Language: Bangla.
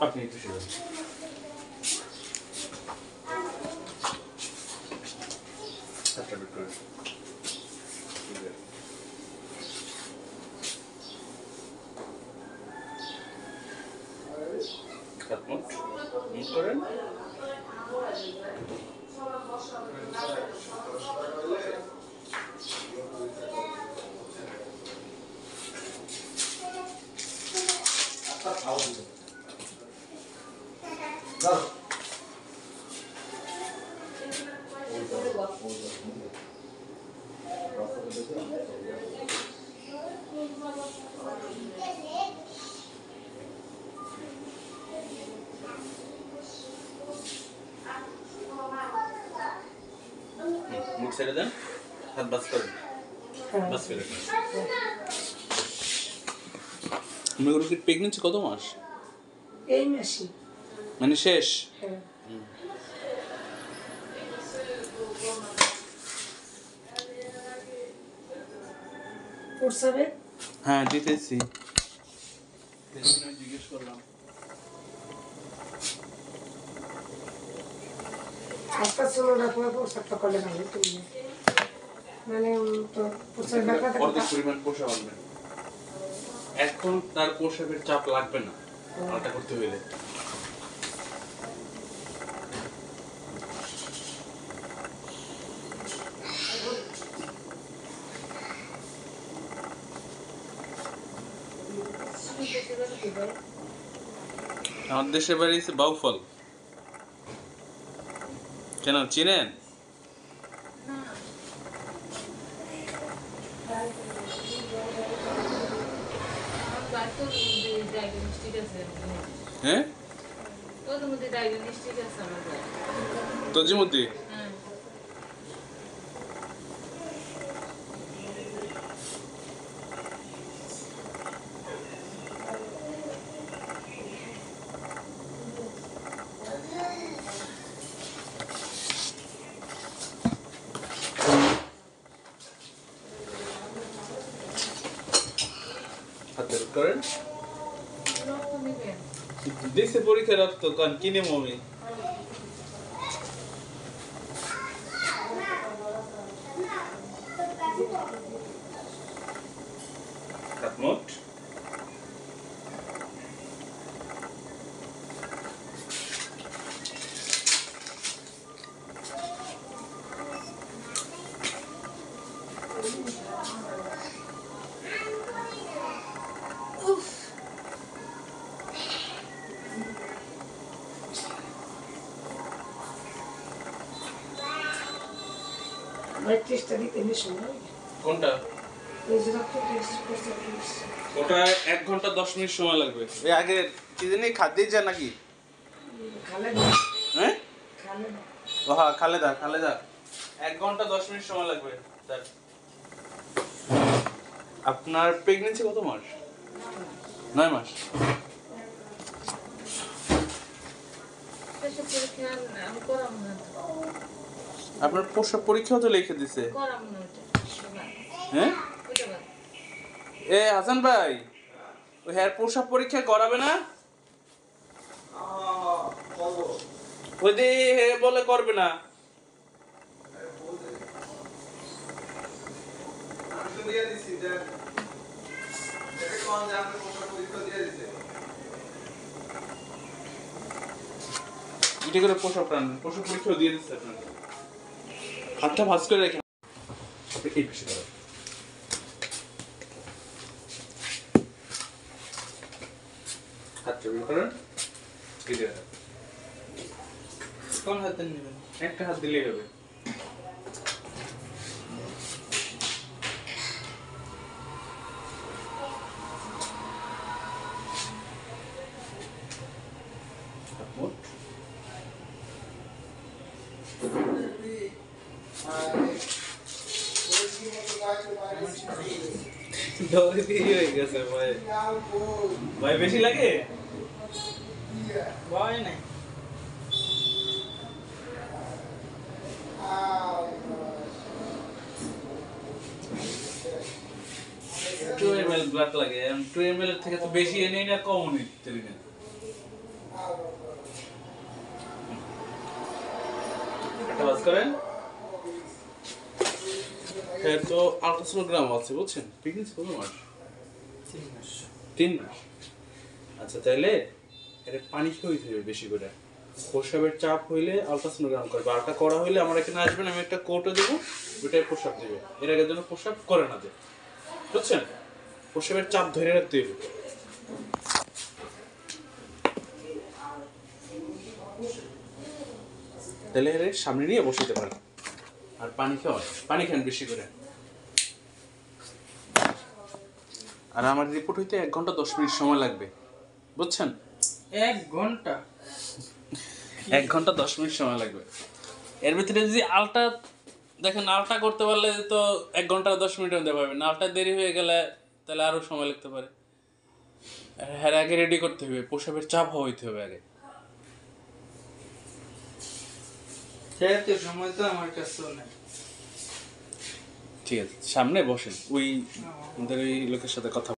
আপনি একটু শুনুন। আচ্ছা বিক্রয় কাটমট মিট করেন। মুখ ছেড়ে দেন, হাত বাস করেন, বাস করে মেয়েগুলোর প্রেগনেন্সি কত মাস? এই মাসে মানে শেষ? প্রসাবে হ্যাঁ দিতেছি, জিজ্ঞেস করলাম। আজকাল ষোলো রাখলে প্রসাবটা করলে ভালো তুমি মানে তো প্রসাবের ব্যাপারটা অর্ধেক পরিমাণ পোষা হবে, এখন তার পোষাবের চাপ লাগবে না আলটা করতে হইলে। আমার দেশের বাড়ি হচ্ছে বাউফল। কেন চিনেন? হ্যাঁ তজিমুদ্দি হাতে করেন। দেখছে পরীক্ষা রক্ত কান কিনে মমি কাটমট টেস্টটা দিতে বেশি সময় কোনটা? এই যে রক্ত টেস্ট প্রসাব টেস্ট ওটা 1 ঘন্টা 10 মিনিট সময় লাগবে। এই আগে কি জানি খাদ্যই যায় নাকি? খালেদা হ্যাঁ খালেদা ও হ্যাঁ খালেদা 1 ঘন্টা 10 মিনিট সময় লাগবে স্যার। আপনার প্রেগন্যান্সি কত মাস? 9 মাস। আপনার প্রসব পরীক্ষাও তো লিখে দিছে। হ্যাঁ এ হাসান ভাই, ওই হ্যাঁ প্রসব পরীক্ষা করাবে না? ওই যে বলে করবে না। এটা করে প্রসব পরীক্ষাও দিয়ে দিচ্ছে আপনার। হাতটা ভাঁজ করে রেখে এই পাশে দাঁড়াও। হাতটা বের করেন, কেটে রাখেন। কোন হাতে নেবেন? একটা হাত দিলেই হবে। ভাই বেশি লাগে? ভয় নাই। ব্লাড লাগে 2 ml এর থেকে তো বেশি এনে না কম নিতে দিবেন। হাতটা ভাঁজ করেন। হ্যাঁ, তো আল্ট্রাসোনোগ্রাম আছে বুঝছেন? প্রেগনেন্সি কত মাস? 3 মাস। আচ্ছা, তাইলে এটা পানি খেয়ে হইতে হবে বেশি করে। প্রস্রাবের চাপ হইলে আল্ট্রাসোনোগ্রাম করবে। আলটা করা হইলে আমার এখানে আসবেন, আমি একটা কোটে দেবো, ওইটাই প্রস্রাব দেবে। এর আগে যেন প্রস্রাব করে না দেয়, বুঝছেন? প্রস্রাবের চাপ ধরে রাখতে হবে। তাহলে এর সামনে নিয়ে বসিতে পারেন। আর পানি খাওয়ান, পানি খান বেশি করে। আর আমার রিপোর্ট হইতে 1 ঘন্টা 10 মিনিট সময় লাগবে, বুঝছেন? 1 ঘন্টা? 1 ঘন্টা 10 মিনিট সময় লাগবে। এর ভিতরে যদি আলটা দেখেন, আলটা করতে পারলে তো 1 ঘন্টা 10 মিনিটের মধ্যে পাবেন। আলটা দেরি হয়ে গেলে তাহলে আরো সময় লাগতে পারে। হ্যাঁ, আগে রেডি করতে হবে, প্রসাবের চাপ হইতে হবে আগে। সেটা সময় তো আমার কাছেও নেই। ঠিক আছে, সামনে বসেন, ওই আমাদের ওই লোকের সাথে কথা